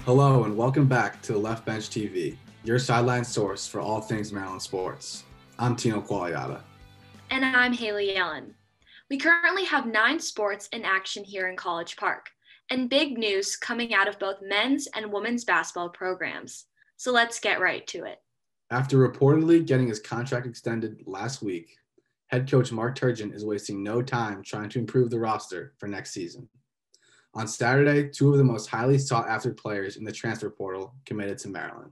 Hello and welcome back to the Left Bench TV, your sideline source for all things Maryland sports. I'm Tino Quagliata. And I'm Hailey Yellin. We currently have 9 sports in action here in College Park, and big news coming out of both men's and women's basketball programs. So let's get right to it. After reportedly getting his contract extended last week, head coach Mark Turgeon is wasting no time trying to improve the roster for next season. On Saturday, 2 of the most highly sought-after players in the transfer portal committed to Maryland.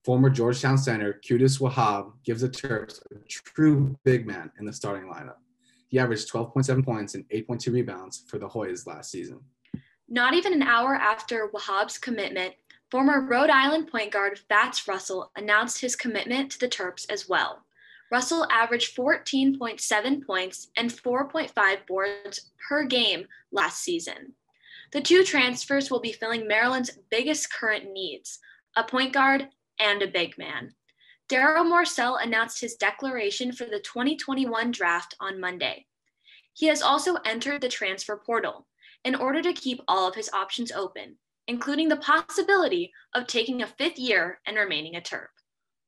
Former Georgetown center Qudus Wahab gives the Terps a true big man in the starting lineup. He averaged 12.7 points and 8.2 rebounds for the Hoyas last season. Not even an hour after Wahab's commitment, former Rhode Island point guard Fats Russell announced his commitment to the Terps as well. Russell averaged 14.7 points and 4.5 boards per game last season. The 2 transfers will be filling Maryland's biggest current needs, a point guard and a big man. Darryl Morsell announced his declaration for the 2021 draft on Monday. He has also entered the transfer portal in order to keep all of his options open, including the possibility of taking a 5th year and remaining a Terp.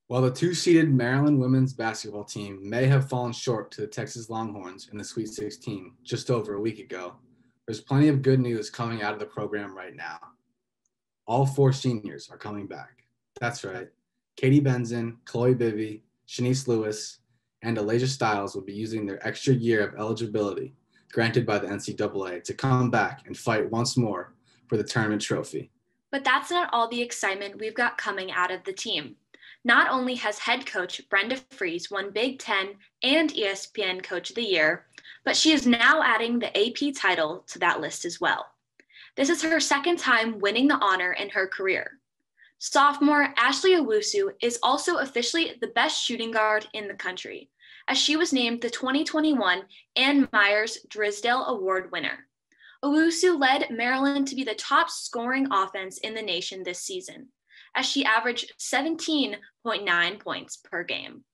While the 2-seeded Maryland women's basketball team may have fallen short to the Texas Longhorns in the Sweet 16 just over a week ago, there's plenty of good news coming out of the program right now. All 4 seniors are coming back. That's right. Katie Benzin, Chloe Bibby, Shanice Lewis, and Alasia Stiles will be using their extra year of eligibility granted by the NCAA to come back and fight once more for the tournament trophy. But that's not all the excitement we've got coming out of the team. Not only has head coach Brenda Frese won Big Ten and ESPN Coach of the Year, but she is now adding the AP title to that list as well. This is her 2nd time winning the honor in her career. Sophomore Ashley Owusu is also officially the best shooting guard in the country, as she was named the 2021 Ann Myers Drysdale Award winner. Owusu led Maryland to be the top scoring offense in the nation this season, as she averaged 17.9 points per game.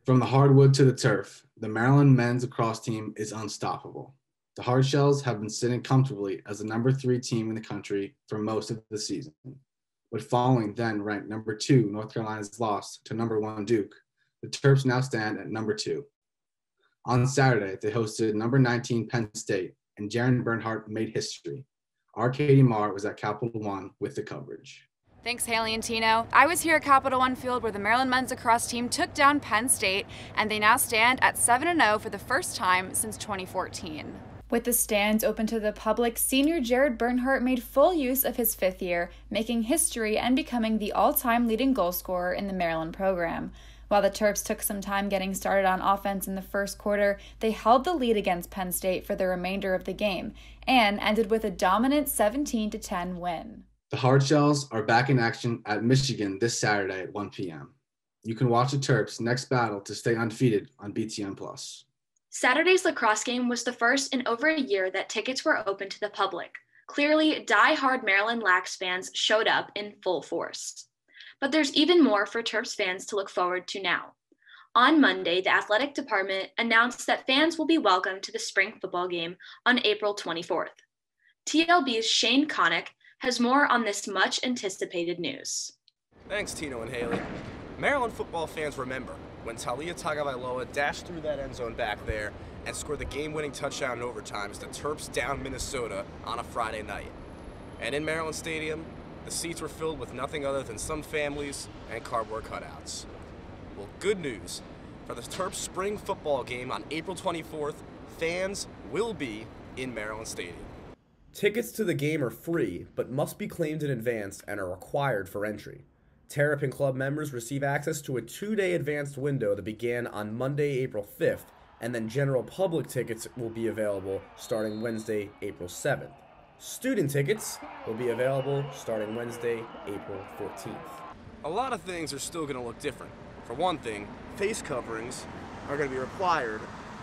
From the hardwood to the turf, the Maryland men's lacrosse team is unstoppable. The Hardshells have been sitting comfortably as the number 3 team in the country for most of the season. But following then ranked number 2 North Carolina's loss to number 1 Duke, the Terps now stand at number 2. On Saturday, they hosted number 19 Penn State, and Jaron Bernhardt made history. Our Katie Marr was at Capital One with the coverage. Thanks, Hailey and Tino. I was here at Capital One Field where the Maryland men's lacrosse team took down Penn State, and they now stand at 7-0 for the first time since 2014. With the stands open to the public, senior Jared Bernhardt made full use of his 5th year, making history and becoming the all-time leading goal scorer in the Maryland program. While the Terps took some time getting started on offense in the first quarter, they held the lead against Penn State for the remainder of the game and ended with a dominant 17-10 win. The Hardshells are back in action at Michigan this Saturday at 1 p.m. You can watch the Terps' next battle to stay undefeated on BTN+. Saturday's lacrosse game was the first in over a year that tickets were open to the public. Clearly, die-hard Maryland Lax fans showed up in full force. But there's even more for Terps fans to look forward to now. On Monday, the athletic department announced that fans will be welcome to the spring football game on April 24th. TLB's Shane Connick has more on this much-anticipated news. Thanks, Tino and Hailey. Maryland football fans remember when Talia Tagovailoa dashed through that end zone back there and scored the game-winning touchdown in overtime as the Terps downed Minnesota on a Friday night. And in Maryland Stadium, the seats were filled with nothing other than some families and cardboard cutouts. Well, good news. For the Terps spring football game on April 24th, fans will be in Maryland Stadium. Tickets to the game are free, but must be claimed in advance and are required for entry. Terrapin Club members receive access to a 2-day advanced window that began on Monday, April 5th, and then general public tickets will be available starting Wednesday, April 7th. Student tickets will be available starting Wednesday, April 14th. A lot of things are still going to look different. For one thing, face coverings are going to be required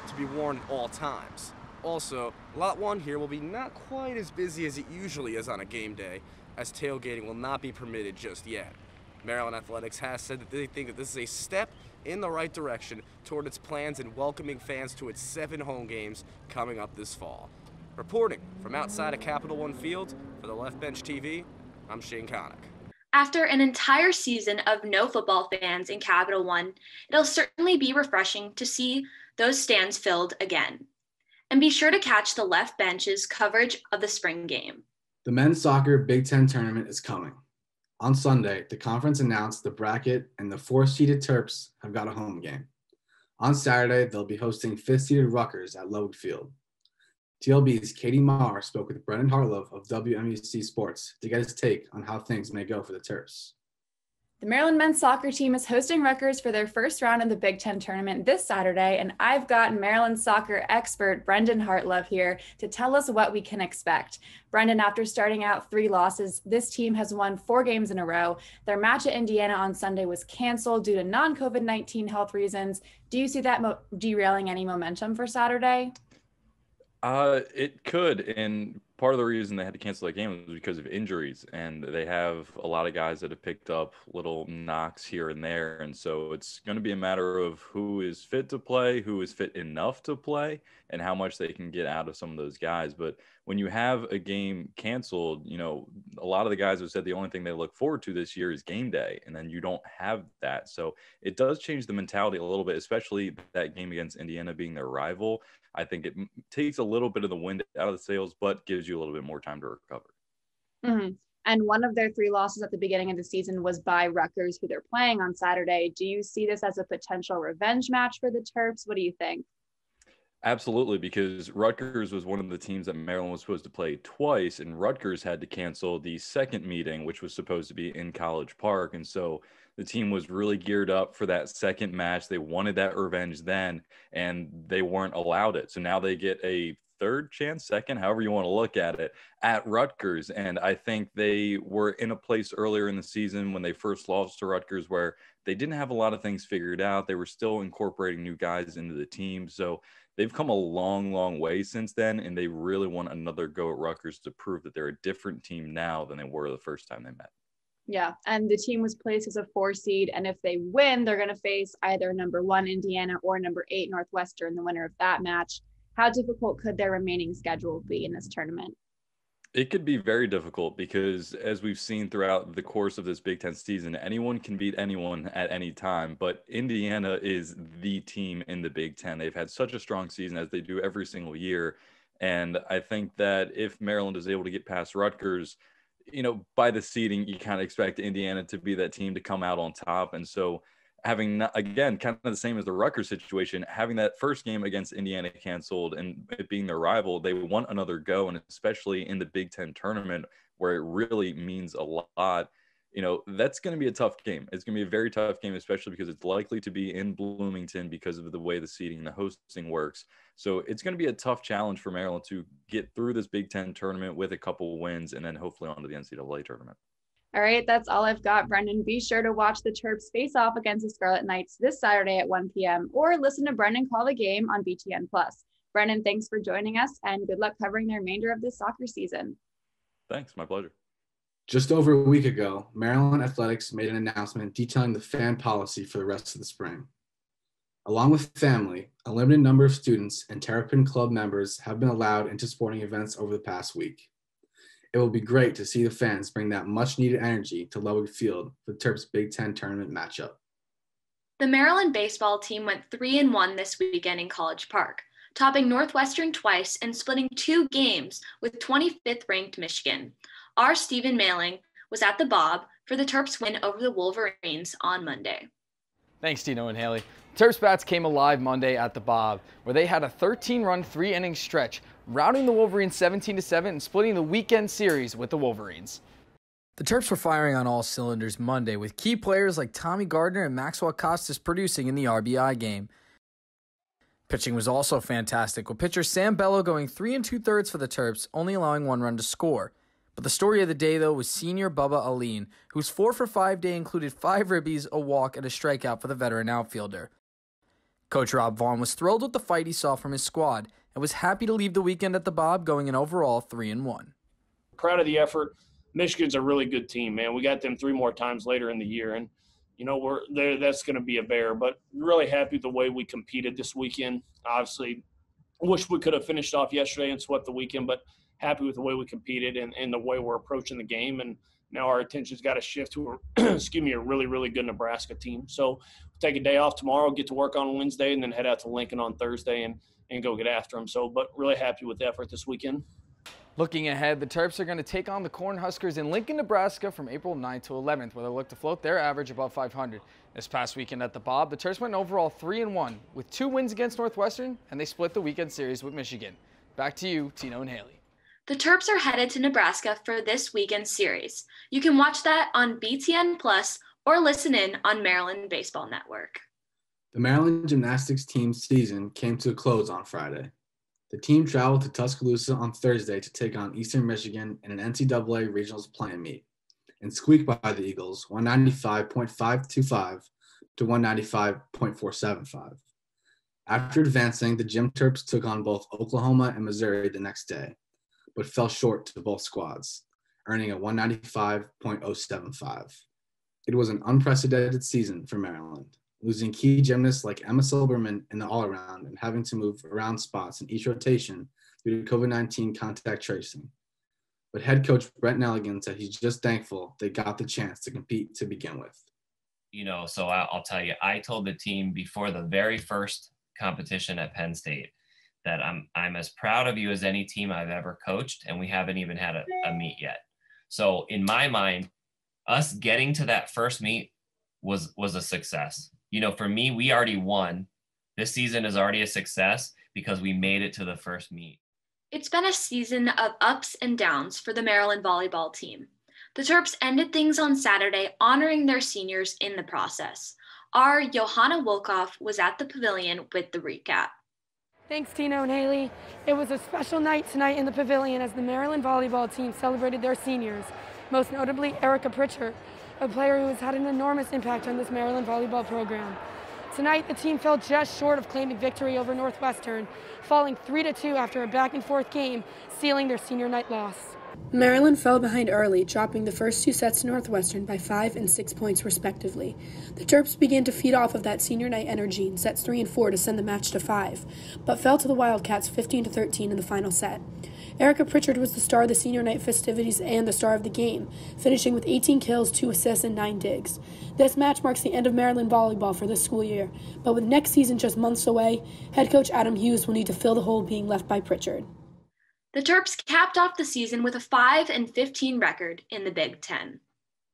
to be worn at all times. Also, Lot 1 here will be not quite as busy as it usually is on a game day, as tailgating will not be permitted just yet. Maryland Athletics has said that they think that this is a step in the right direction toward its plans in welcoming fans to its 7 home games coming up this fall. Reporting from outside of Capital One Field for the Left Bench TV, I'm Shane Connick. After an entire season of no football fans in Capital One, it'll certainly be refreshing to see those stands filled again. And be sure to catch the Left Bench's coverage of the spring game. The men's soccer Big Ten tournament is coming. On Sunday, the conference announced the bracket and the 4-seeded Terps have got a home game. On Saturday, they'll be hosting 5th-seeded Rutgers at Lowick Field. TLB's Katie Marr spoke with Brendan Hartlove of WMUC Sports to get his take on how things may go for the Terps. The Maryland men's soccer team is hosting Rutgers for their first round of the Big Ten tournament this Saturday, and I've got Maryland soccer expert Brendan Hartlove here to tell us what we can expect. Brendan, after starting out 3 losses, this team has won 4 games in a row. Their match at Indiana on Sunday was canceled due to non-COVID-19 health reasons. Do you see that derailing any momentum for Saturday? It could, and part of the reason they had to cancel that game was because of injuries, and they have a lot of guys that have picked up little knocks here and there, and so it's going to be a matter of who is fit to play, who is fit enough to play, and how much they can get out of some of those guys. But when you have a game canceled, you know, a lot of the guys have said the only thing they look forward to this year is game day, and then you don't have that. So it does change the mentality a little bit, especially that game against Indiana being their rival. I think it takes a little bit of the wind out of the sails, but gives you a little bit more time to recover. Mm-hmm. And one of their 3 losses at the beginning of the season was by Rutgers, who they're playing on Saturday. Do you see this as a potential revenge match for the Terps? What do you think? Absolutely, because Rutgers was one of the teams that Maryland was supposed to play twice, and Rutgers had to cancel the second meeting, which was supposed to be in College Park. And so the team was really geared up for that second match. They wanted that revenge then, and they weren't allowed it. So now they get a third chance, second, however you want to look at it, at Rutgers. And I think they were in a place earlier in the season when they first lost to Rutgers where they didn't have a lot of things figured out. They were still incorporating new guys into the team. So they've come a long, long way since then, and they really want another go at Rutgers to prove that they're a different team now than they were the first time they met. Yeah, and the team was placed as a 4 seed, and if they win, they're going to face either number 1 Indiana or number 8 Northwestern, the winner of that match. How difficult could their remaining schedule be in this tournament? It could be very difficult because, as we've seen throughout the course of this Big Ten season, anyone can beat anyone at any time. But Indiana is the team in the Big Ten. They've had such a strong season, as they do every single year. And I think that if Maryland is able to get past Rutgers, you know, by the seeding, you kind of expect Indiana to be that team to come out on top. And so having, again, kind of the same as the Rutgers situation, having that first game against Indiana canceled and it being their rival, they want another go. And especially in the Big Ten tournament, where it really means a lot, you know, that's going to be a tough game. It's going to be a very tough game, especially because it's likely to be in Bloomington because of the way the seeding and the hosting works. So it's going to be a tough challenge for Maryland to get through this Big Ten tournament with a couple of wins and then hopefully onto the NCAA tournament. All right, that's all I've got, Brendan. Be sure to watch the Terps face off against the Scarlet Knights this Saturday at 1 p.m. or listen to Brendan call the game on BTN+. Brendan, thanks for joining us, and good luck covering the remainder of this soccer season. Thanks, my pleasure. Just over a week ago, Maryland Athletics made an announcement detailing the fan policy for the rest of the spring. Along with family, a limited number of students and Terrapin Club members have been allowed into sporting events over the past week. It will be great to see the fans bring that much-needed energy to Lowick Field for the Terps Big Ten tournament matchup. The Maryland baseball team went 3-1 this weekend in College Park, topping Northwestern twice and splitting 2 games with 25th-ranked Michigan. Our Stephen Mailing was at the Bob for the Terps win over the Wolverines on Monday. Thanks, Tino and Hailey. Terps bats came alive Monday at the Bob, where they had a 13-run, 3-inning stretch, routing the Wolverines 17-7 and splitting the weekend series with the Wolverines. The Terps were firing on all cylinders Monday, with key players like Tommy Gardner and Maxwell Costas producing in the RBI game. Pitching was also fantastic, with pitcher Sam Bello going 3 2/3 for the Terps, only allowing 1 run to score. But the story of the day, though, was senior Bubba Aline, whose 4 for 5 day included 5 ribbies, a walk, and a strikeout for the veteran outfielder. Coach Rob Vaughn was thrilled with the fight he saw from his squad and was happy to leave the weekend at the Bob going an overall 3-1. Proud of the effort. Michigan's a really good team, man. We got them 3 more times later in the year, and you know we're there. That's going to be a bear. But really happy with the way we competed this weekend. Obviously, wish we could have finished off yesterday and swept the weekend, but happy with the way we competed and the way we're approaching the game. And Now our attention's got to shift to a really, really good Nebraska team. So we'll take a day off tomorrow, get to work on Wednesday, and then head out to Lincoln on Thursday and go get after them. So, but really happy with the effort this weekend. Looking ahead, the Terps are going to take on the Cornhuskers in Lincoln, Nebraska from April 9th to 11th, where they'll look to float their average above 500. This past weekend at the Bob, the Terps went overall 3-1 with 2 wins against Northwestern, and they split the weekend series with Michigan. Back to you, Tino and Hailey. The Terps are headed to Nebraska for this weekend series. You can watch that on BTN Plus or listen in on Maryland Baseball Network. The Maryland gymnastics team season came to a close on Friday. The team traveled to Tuscaloosa on Thursday to take on Eastern Michigan in an NCAA Regionals play-in meet and squeaked by the Eagles 195.525 to 195.475. After advancing, the Gym Terps took on both Oklahoma and Missouri the next day, but fell short to both squads, earning a 195.075. It was an unprecedented season for Maryland, losing key gymnasts like Emma Silberman in the all-around and having to move around spots in each rotation due to COVID-19 contact tracing. But head coach Brent Nelligan said he's just thankful they got the chance to compete to begin with. So I'll tell you, I told the team before the very first competition at Penn State that I'm as proud of you as any team I've ever coached, and we haven't even had a meet yet. So in my mind, us getting to that first meet was a success. For me, we already won. This season is already a success because we made it to the first meet. It's been a season of ups and downs for the Maryland volleyball team. The Terps ended things on Saturday, honoring their seniors in the process. Our Johanna Wolkoff was at the pavilion with the recap. Thanks, Tino and Hailey. It was a special night tonight in the pavilion as the Maryland volleyball team celebrated their seniors, most notably Erica Pritchard, a player who has had an enormous impact on this Maryland volleyball program. Tonight, the team fell just short of claiming victory over Northwestern, falling 3-2 after a back-and-forth game, sealing their senior night loss. Maryland fell behind early, dropping the first 2 sets to Northwestern by 5 and 6 points respectively. The Terps began to feed off of that senior night energy in sets 3 and 4 to send the match to 5, but fell to the Wildcats 15-13 in the final set. Erica Pritchard was the star of the senior night festivities and the star of the game, finishing with 18 kills, 2 assists, and 9 digs. This match marks the end of Maryland volleyball for this school year, but with next season just months away, head coach Adam Hughes will need to fill the hole being left by Pritchard. The Terps capped off the season with a 5-15 record in the Big Ten.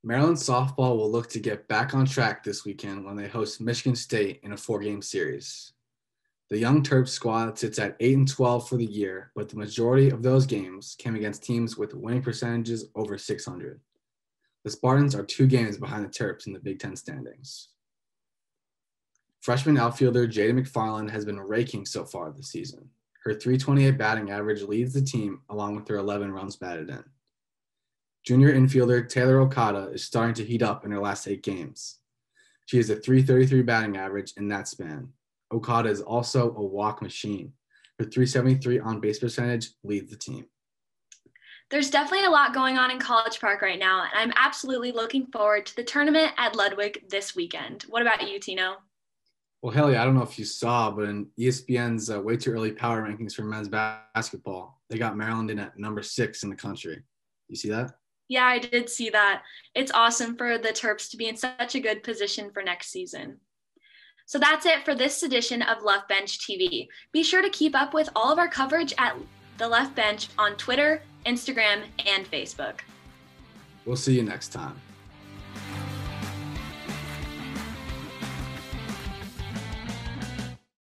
Maryland softball will look to get back on track this weekend when they host Michigan State in a 4-game series. The young Terps squad sits at 8-12 for the year, but the majority of those games came against teams with winning percentages over 600. The Spartans are 2 games behind the Terps in the Big Ten standings. Freshman outfielder Jada McFarland has been raking so far this season. Her .328 batting average leads the team along with her 11 runs batted in. Junior infielder Taylor Okada is starting to heat up in her last 8 games. She has a .333 batting average in that span. Okada is also a walk machine. Her .373 on-base percentage leads the team. There's definitely a lot going on in College Park right now, and I'm absolutely looking forward to the tournament at Ludwig this weekend. What about you, Tino? Well, Hailey, I don't know if you saw, but in ESPN's way too early power rankings for men's basketball, they got Maryland in at number 6 in the country. You see that? Yeah, I did see that. It's awesome for the Terps to be in such a good position for next season. So that's it for this edition of Left Bench TV. Be sure to keep up with all of our coverage at the Left Bench on Twitter, Instagram, and Facebook. We'll see you next time.